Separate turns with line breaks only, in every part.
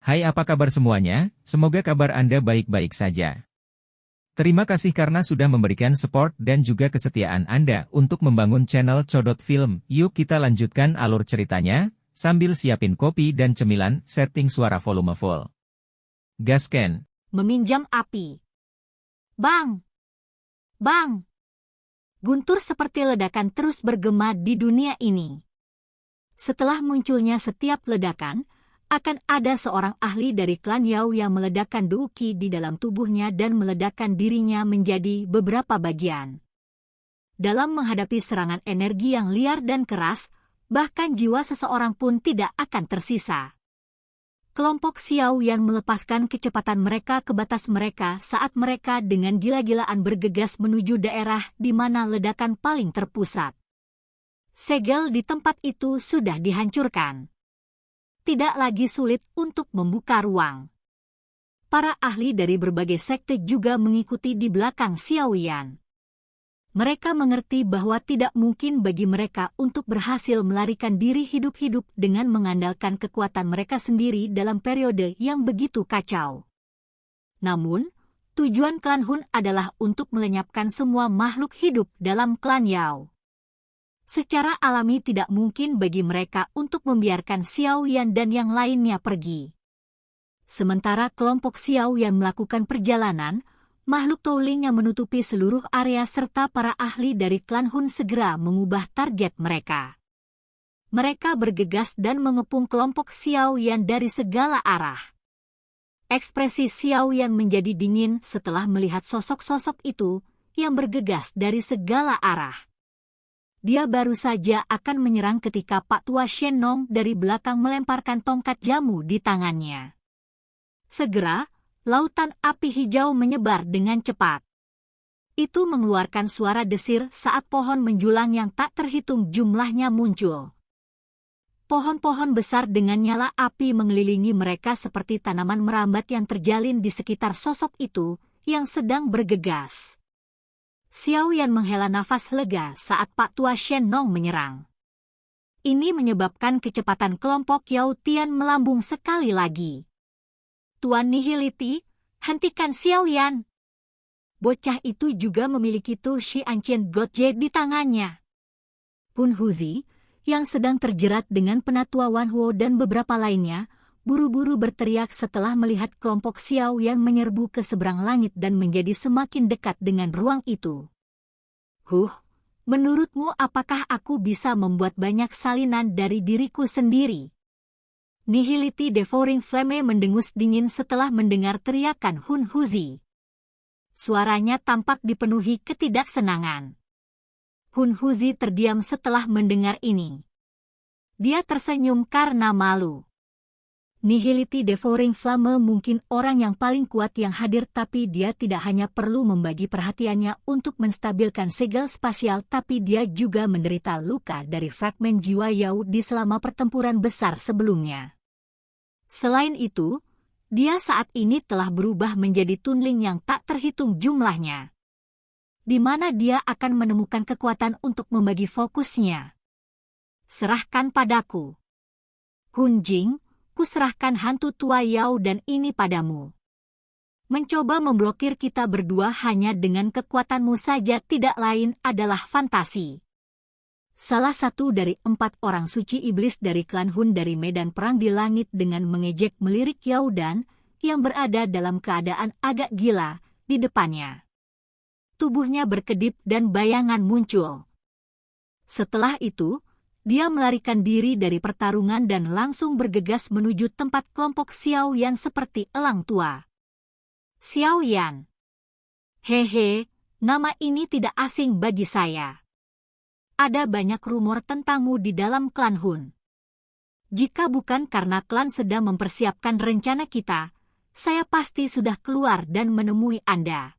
Hai, apa kabar semuanya? Semoga kabar Anda baik-baik saja. Terima kasih karena sudah memberikan support dan juga kesetiaan Anda untuk membangun channel Codot Film. Yuk kita lanjutkan alur ceritanya, sambil siapin kopi dan cemilan, setting suara volume full. Gasken.
Meminjam api. Bang! Bang! Guntur seperti ledakan terus bergema di dunia ini. Setelah munculnya setiap ledakan, akan ada seorang ahli dari klan Yao yang meledakkan Douki di dalam tubuhnya dan meledakkan dirinya menjadi beberapa bagian. Dalam menghadapi serangan energi yang liar dan keras, bahkan jiwa seseorang pun tidak akan tersisa. Kelompok Xiao Yan melepaskan kecepatan mereka ke batas mereka saat mereka dengan gila-gilaan bergegas menuju daerah di mana ledakan paling terpusat. Segel di tempat itu sudah dihancurkan. Tidak lagi sulit untuk membuka ruang. Para ahli dari berbagai sekte juga mengikuti di belakang Xiao Yan. Mereka mengerti bahwa tidak mungkin bagi mereka untuk berhasil melarikan diri hidup-hidup dengan mengandalkan kekuatan mereka sendiri dalam periode yang begitu kacau. Namun, tujuan klan Hun adalah untuk melenyapkan semua makhluk hidup dalam klan Yao. Secara alami tidak mungkin bagi mereka untuk membiarkan Xiao Yan dan yang lainnya pergi. Sementara kelompok Xiao Yan melakukan perjalanan, makhluk Towling yang menutupi seluruh area serta para ahli dari klan Hun segera mengubah target mereka. Mereka bergegas dan mengepung kelompok Xiao Yan dari segala arah. Ekspresi Xiao Yan menjadi dingin setelah melihat sosok-sosok itu yang bergegas dari segala arah. Dia baru saja akan menyerang ketika Pak Tua Shen Nong dari belakang melemparkan tongkat jamu di tangannya. Segera, lautan api hijau menyebar dengan cepat. Itu mengeluarkan suara desir saat pohon menjulang yang tak terhitung jumlahnya muncul. Pohon-pohon besar dengan nyala api mengelilingi mereka seperti tanaman merambat yang terjalin di sekitar sosok itu yang sedang bergegas. Xiao Yan menghela nafas lega saat Pak Tua Shen Nong menyerang. Ini menyebabkan kecepatan kelompok Yao Tian melambung sekali lagi. Tuan Nihility, hentikan Xiao Yan. Bocah itu juga memiliki Tu Shi Ancient Godje di tangannya. Pun Huzi, yang sedang terjerat dengan penatua Wan Huo dan beberapa lainnya, buru-buru berteriak setelah melihat kelompok Xiao Yan menyerbu ke seberang langit dan menjadi semakin dekat dengan ruang itu. Menurutmu apakah aku bisa membuat banyak salinan dari diriku sendiri? Nihility Devouring Flame mendengus dingin setelah mendengar teriakan Hun Huzi. Suaranya tampak dipenuhi ketidaksenangan. Hun Huzi terdiam setelah mendengar ini. Dia tersenyum karena malu. Nihility Devouring Flame mungkin orang yang paling kuat yang hadir, tapi dia tidak hanya perlu membagi perhatiannya untuk menstabilkan segel spasial, tapi dia juga menderita luka dari fragmen jiwa Yao di selama pertempuran besar sebelumnya. Selain itu, dia saat ini telah berubah menjadi tunling yang tak terhitung jumlahnya. Di mana dia akan menemukan kekuatan untuk membagi fokusnya? Serahkan padaku. Hun Jing, kuserahkan hantu tua Yao dan ini padamu. Mencoba memblokir kita berdua hanya dengan kekuatanmu saja tidak lain adalah fantasi. Salah satu dari 4 orang suci iblis dari klan Hun dari medan perang di langit dengan mengejek melirik Yao Dan, yang berada dalam keadaan agak gila, di depannya. Tubuhnya berkedip dan bayangan muncul. Setelah itu, dia melarikan diri dari pertarungan dan langsung bergegas menuju tempat kelompok Xiao Yan seperti elang tua. Xiao Yan. Hehe, nama ini tidak asing bagi saya. Ada banyak rumor tentangmu di dalam klan Hun. Jika bukan karena klan sedang mempersiapkan rencana kita, saya pasti sudah keluar dan menemui Anda.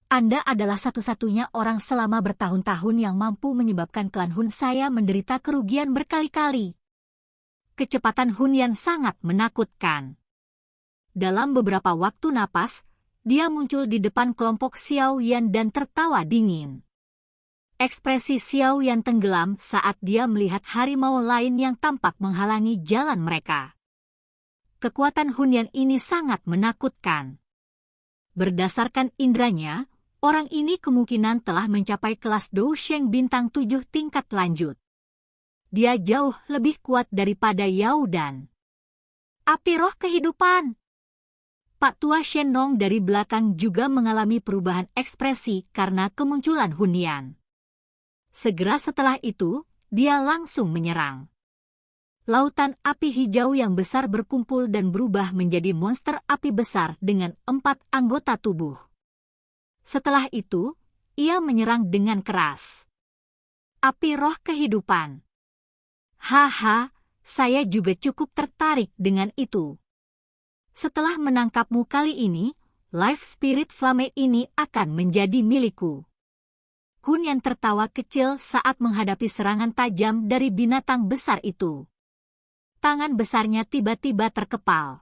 Anda adalah satu-satunya orang selama bertahun-tahun yang mampu menyebabkan klan Hun saya menderita kerugian berkali-kali. Kecepatan Hun Yan sangat menakutkan. Dalam beberapa waktu napas, dia muncul di depan kelompok Xiao Yan dan tertawa dingin. Ekspresi Xiao Yan tenggelam saat dia melihat harimau lain yang tampak menghalangi jalan mereka. kekuatan Hunyan ini sangat menakutkan. Berdasarkan indranya, orang ini kemungkinan telah mencapai kelas Dou Sheng bintang 7 tingkat lanjut. Dia jauh lebih kuat daripada Yao Dan. Api roh kehidupan. Pak Tua Shenong dari belakang juga mengalami perubahan ekspresi karena kemunculan Hunyan. Segera setelah itu, dia langsung menyerang. Lautan api hijau yang besar berkumpul dan berubah menjadi monster api besar dengan 4 anggota tubuh. Setelah itu, ia menyerang dengan keras. Api roh kehidupan. Haha, saya juga cukup tertarik dengan itu. Setelah menangkapmu kali ini, Life Spirit Flame ini akan menjadi milikku. Hunyan tertawa kecil saat menghadapi serangan tajam dari binatang besar itu. Tangan besarnya tiba-tiba terkepal.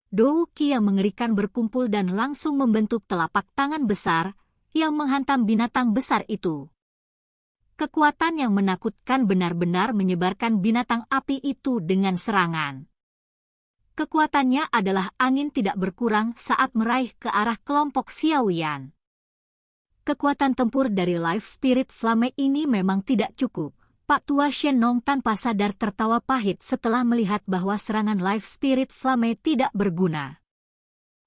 Dou Qi yang mengerikan berkumpul dan langsung membentuk telapak tangan besar yang menghantam binatang besar itu. Kekuatan yang menakutkan benar-benar menyebarkan binatang api itu dengan serangan. Kekuatannya adalah angin tidak berkurang saat meraih ke arah kelompok Xiaoyan. Kekuatan tempur dari Life Spirit Flame ini memang tidak cukup. Pak Tua Shenong tanpa sadar tertawa pahit setelah melihat bahwa serangan Life Spirit Flame tidak berguna.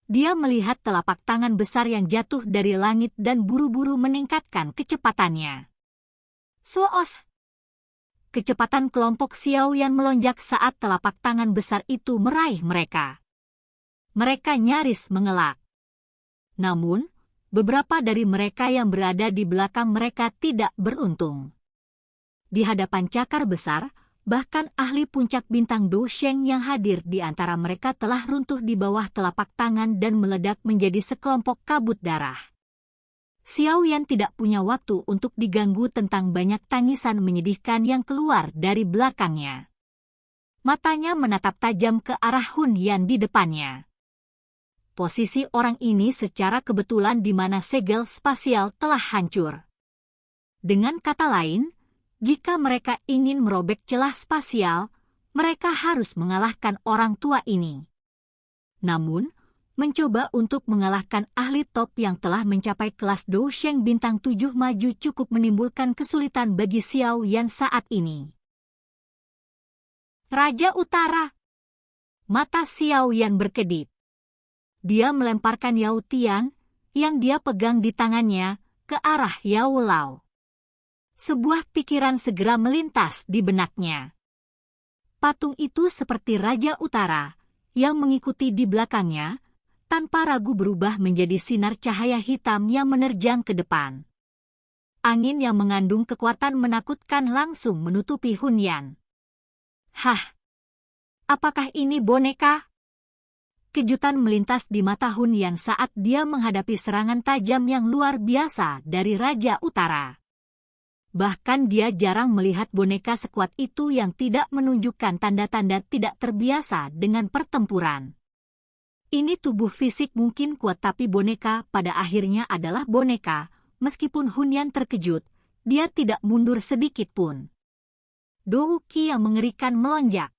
Dia melihat telapak tangan besar yang jatuh dari langit dan buru-buru meningkatkan kecepatannya. Soos! Kecepatan kelompok Xiaoyan melonjak saat telapak tangan besar itu meraih mereka. Mereka nyaris mengelak. Namun, beberapa dari mereka yang berada di belakang mereka tidak beruntung. Di hadapan cakar besar, bahkan ahli puncak bintang Dou Sheng yang hadir di antara mereka telah runtuh di bawah telapak tangan dan meledak menjadi sekelompok kabut darah. Xiaoyan tidak punya waktu untuk diganggu tentang banyak tangisan menyedihkan yang keluar dari belakangnya. Matanya menatap tajam ke arah Hunyan di depannya. Posisi orang ini secara kebetulan di mana segel spasial telah hancur. Dengan kata lain, jika mereka ingin merobek celah spasial, mereka harus mengalahkan orang tua ini. Namun, mencoba untuk mengalahkan ahli top yang telah mencapai kelas Dou Sheng bintang 7 maju cukup menimbulkan kesulitan bagi Xiaoyan saat ini. Raja Utara. Mata Xiaoyan berkedip. Dia melemparkan Yao Tian, yang dia pegang di tangannya, ke arah Yao Lao. Sebuah pikiran segera melintas di benaknya. Patung itu seperti Raja Utara, yang mengikuti di belakangnya, tanpa ragu berubah menjadi sinar cahaya hitam yang menerjang ke depan. Angin yang mengandung kekuatan menakutkan langsung menutupi Hunyan. Hah! Apakah ini boneka? Kejutan melintas di mata Hunyan saat dia menghadapi serangan tajam yang luar biasa dari Raja Utara. Bahkan dia jarang melihat boneka sekuat itu yang tidak menunjukkan tanda-tanda tidak terbiasa dengan pertempuran. Ini tubuh fisik mungkin kuat tapi boneka pada akhirnya adalah boneka. Meskipun Hunyan terkejut, dia tidak mundur sedikit pun. Dou Qi yang mengerikan melonjak.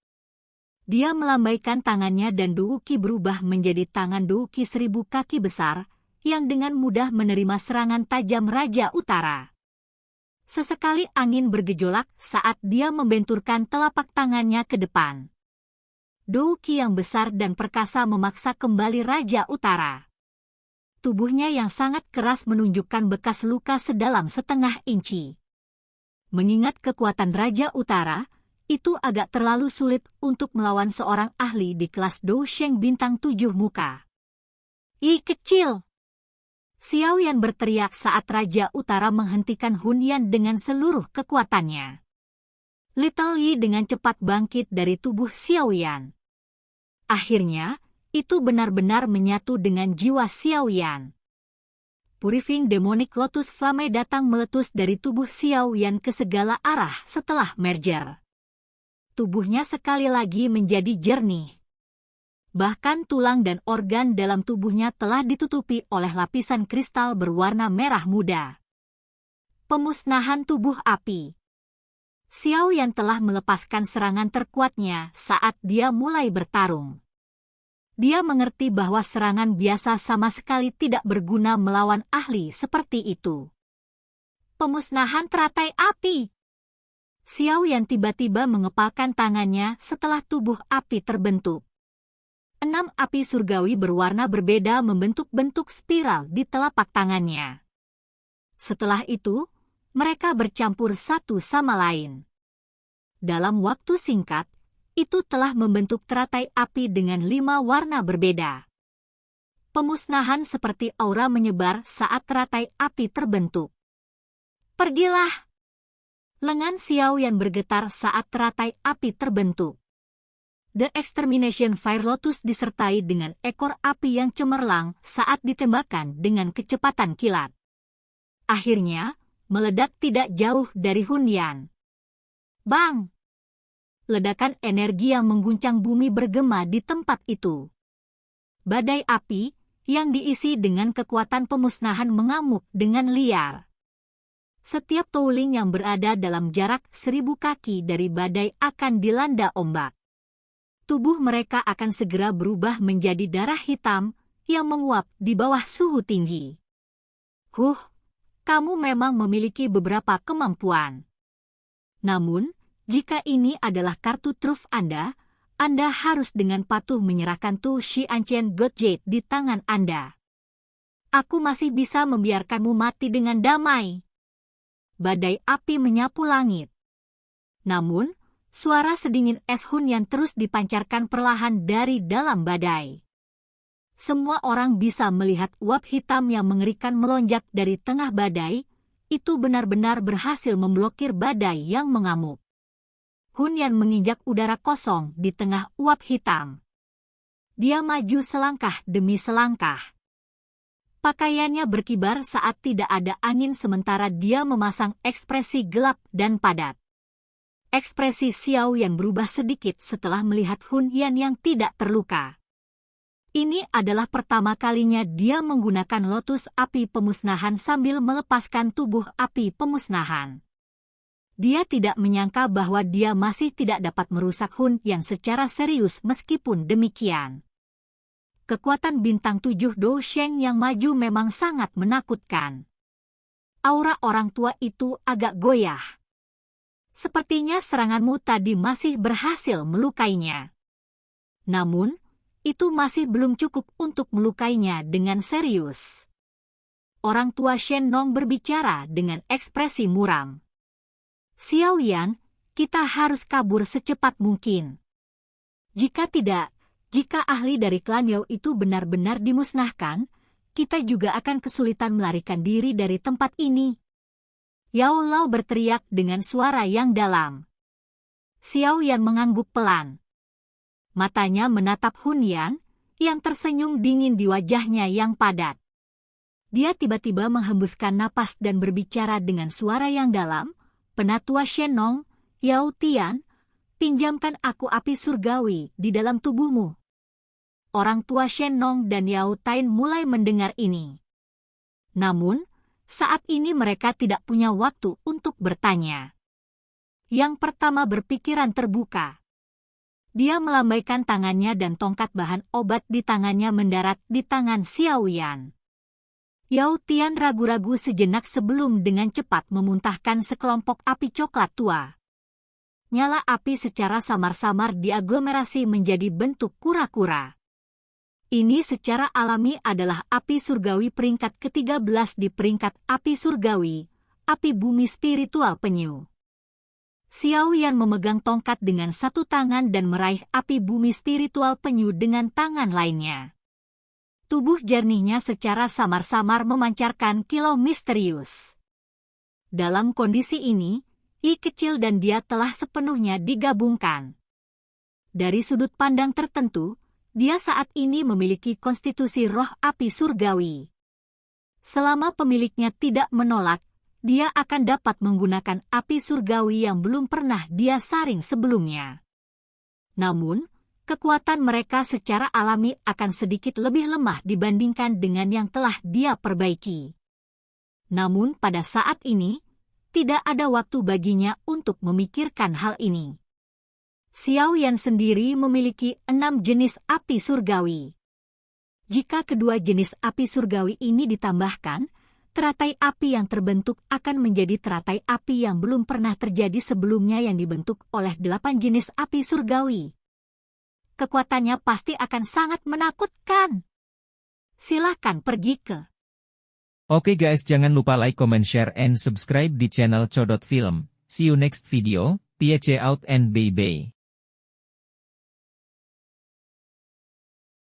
Dia melambaikan tangannya dan Dou Qi berubah menjadi tangan Dou Qi 1000 kaki besar, yang dengan mudah menerima serangan tajam Raja Utara. Sesekali angin bergejolak saat dia membenturkan telapak tangannya ke depan. Dou Qi yang besar dan perkasa memaksa kembali Raja Utara. Tubuhnya yang sangat keras menunjukkan bekas luka sedalam setengah inci. Mengingat kekuatan Raja Utara, itu agak terlalu sulit untuk melawan seorang ahli di kelas Dou Sheng bintang 7 muka. Ih kecil! Xiaoyan berteriak saat Raja Utara menghentikan Hunyan dengan seluruh kekuatannya. Little Yi dengan cepat bangkit dari tubuh Xiaoyan. Akhirnya, itu benar-benar menyatu dengan jiwa Xiaoyan. Purifying Demonic Lotus Flame datang meletus dari tubuh Xiaoyan ke segala arah setelah merger. Tubuhnya sekali lagi menjadi jernih. Bahkan tulang dan organ dalam tubuhnya telah ditutupi oleh lapisan kristal berwarna merah muda. Pemusnahan tubuh api. Xiaoyan telah melepaskan serangan terkuatnya saat dia mulai bertarung. Dia mengerti bahwa serangan biasa sama sekali tidak berguna melawan ahli seperti itu. Pemusnahan teratai api. Xiao Yan tiba-tiba mengepalkan tangannya setelah tubuh api terbentuk. 6 api surgawi berwarna berbeda membentuk bentuk spiral di telapak tangannya. Setelah itu, mereka bercampur satu sama lain. Dalam waktu singkat, itu telah membentuk teratai api dengan 5 warna berbeda. Pemusnahan seperti aura menyebar saat teratai api terbentuk. Pergilah! Lengan Xiao Yan bergetar saat teratai api terbentuk. The Extermination Fire Lotus disertai dengan ekor api yang cemerlang saat ditembakkan dengan kecepatan kilat. Akhirnya, meledak tidak jauh dari Hun Yan. Bang! Ledakan energi yang mengguncang bumi bergema di tempat itu. Badai api, yang diisi dengan kekuatan pemusnahan mengamuk dengan liar. Setiap towling yang berada dalam jarak 1000 kaki dari badai akan dilanda ombak. Tubuh mereka akan segera berubah menjadi darah hitam yang menguap di bawah suhu tinggi. Kamu memang memiliki beberapa kemampuan. Namun, jika ini adalah kartu truf Anda harus dengan patuh menyerahkan Tu Shi Ancient God Jade di tangan Anda. Aku masih bisa membiarkanmu mati dengan damai. Badai api menyapu langit. Namun, suara sedingin es Hun Yan terus dipancarkan perlahan dari dalam badai. Semua orang bisa melihat uap hitam yang mengerikan melonjak dari tengah badai. Itu benar-benar berhasil memblokir badai yang mengamuk. Hun Yan menginjak udara kosong di tengah uap hitam. Dia maju selangkah demi selangkah. Pakaiannya berkibar saat tidak ada angin sementara dia memasang ekspresi gelap dan padat. Ekspresi Xiao Yan berubah sedikit setelah melihat Hun Yan yang tidak terluka. Ini adalah pertama kalinya dia menggunakan lotus api pemusnahan sambil melepaskan tubuh api pemusnahan. Dia tidak menyangka bahwa dia masih tidak dapat merusak Hun Yan secara serius meskipun demikian. Kekuatan bintang 7 Do Sheng yang maju memang sangat menakutkan. Aura orang tua itu agak goyah. Sepertinya seranganmu tadi masih berhasil melukainya. Namun, itu masih belum cukup untuk melukainya dengan serius. Orang tua Shen Nong berbicara dengan ekspresi muram. Xiao Yan, kita harus kabur secepat mungkin. Jika tidak, jika ahli dari klan Yao itu benar-benar dimusnahkan, kita juga akan kesulitan melarikan diri dari tempat ini. Yao Lao berteriak dengan suara yang dalam. Xiao Yan mengangguk pelan. Matanya menatap Hun Yan, yang tersenyum dingin di wajahnya yang padat. Dia tiba-tiba menghembuskan napas dan berbicara dengan suara yang dalam, Penatua Shen Nong, Yao Tian, pinjamkan aku api surgawi di dalam tubuhmu. Orang tua Shen Nong dan Yao Tain mulai mendengar ini. Namun, saat ini mereka tidak punya waktu untuk bertanya. Yang pertama berpikiran terbuka. Dia melambaikan tangannya dan tongkat bahan obat di tangannya mendarat di tangan Xiao Yan. Yao Tian ragu-ragu sejenak sebelum dengan cepat memuntahkan sekelompok api coklat tua. Nyala api secara samar-samar diaglomerasi menjadi bentuk kura-kura. Ini secara alami adalah api surgawi peringkat ke-13 di peringkat api surgawi, api bumi spiritual penyu. Xiao Yan memegang tongkat dengan satu tangan dan meraih api bumi spiritual penyu dengan tangan lainnya. Tubuh jernihnya secara samar-samar memancarkan kilau misterius. Dalam kondisi ini, I kecil dan dia telah sepenuhnya digabungkan. Dari sudut pandang tertentu, dia saat ini memiliki konstitusi roh api surgawi. Selama pemiliknya tidak menolak, dia akan dapat menggunakan api surgawi yang belum pernah dia saring sebelumnya. Namun, kekuatan mereka secara alami akan sedikit lebih lemah dibandingkan dengan yang telah dia perbaiki. Namun pada saat ini, tidak ada waktu baginya untuk memikirkan hal ini. Xiao Yan sendiri memiliki 6 jenis api surgawi. Jika kedua jenis api surgawi ini ditambahkan, teratai api yang terbentuk akan menjadi teratai api yang belum pernah terjadi sebelumnya yang dibentuk oleh 8 jenis api surgawi. Kekuatannya pasti akan sangat menakutkan. Silahkan pergi ke.
Oke guys, jangan lupa like, comment, share, and subscribe di channel Codot Film. See you next video. Peace out and bye-bye.